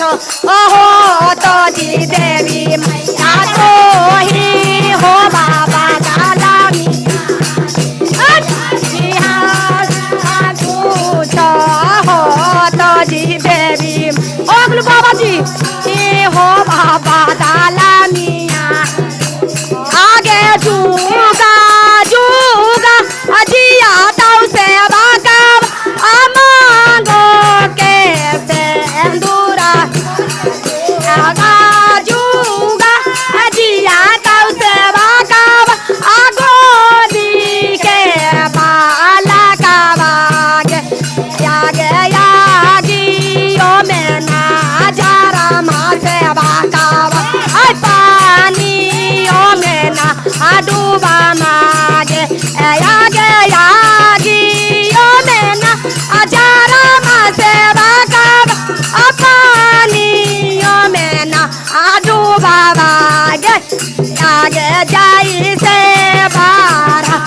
पूछो ओहो तो जी देवी मैया तो ही हो बाबा दाला पूछो हो तो जी देवी ओगलू बाबा जी हो बाबा दाला मिया आगे जूगा जूगा अजिया ताऊ सेवा का अमांगो के सेंदूरा आगा जूगा अजिया ताऊ सेवा का आगोदी के बाला का बागे यागे यागी ओ में ना जारा मा सेवा का पानी ओ में ना डूबा मागे यागे यागी ओ में ना जारा मा सेवा का पानी ओ में ना डूबा मागे यागे जाई से बारा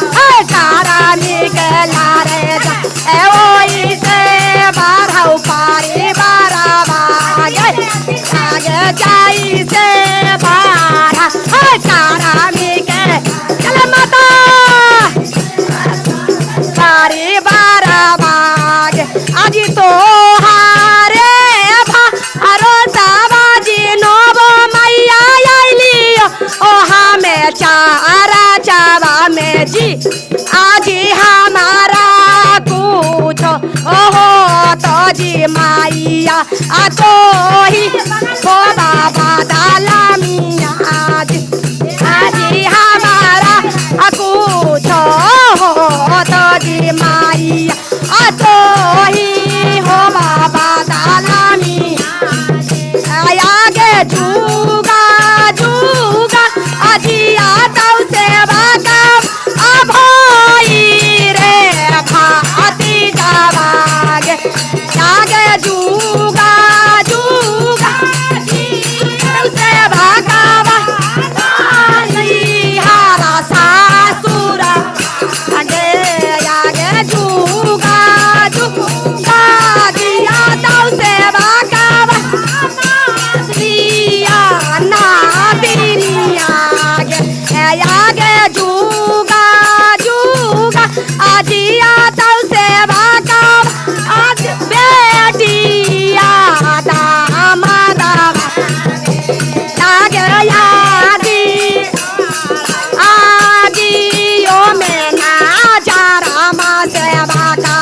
कारा निकला रे जा ओई से बारा पारी बारा मागे यागे जाई से बारा कारा मिके चल माता पारी बारा मागे आजी तो हारे भारो साबाजी नोबो मैया आइलियो ओ हमें चारा चावा में जी आजी हमारा पूछो ओहो तो जी माइया आ तो ही हो बाबा दाला मिया आजी हमारा पूछो हो तो जी माइया आ तो ही हो बाबा दाला मिया आगे जूगा जूगा अजिया ताऊ सेवा का अभोई रे भाती जावागे आगे जूगा जूगा ताऊ सेवा का हारा सासुरा आगे आगे जूगा जूगा दिया ताऊ सेवा का ना आगे जूगा जूगा आजिया ताऊ सेवा का आज बेटिया दामादा आगे यादी आगी ओ में ना जारा मा सेवा का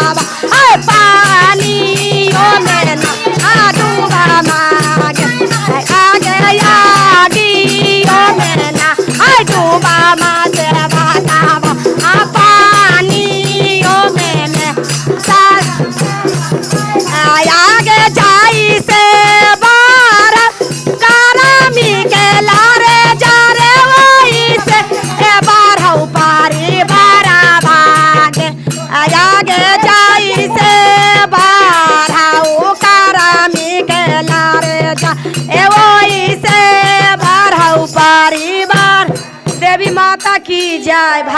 पानी ओ में ना डूबा मागे आगे यागी ओ में ना डूबा मा सेवा का पानी ओ में आगे जाई से बारा कारा मिके लारे जा रे वही से ए बार हऊ पारी बारा भागे आगे जाई से बार हऊ कारा मिके लारे जा ए वही से बार हऊ पारी बार देवी माता की जय।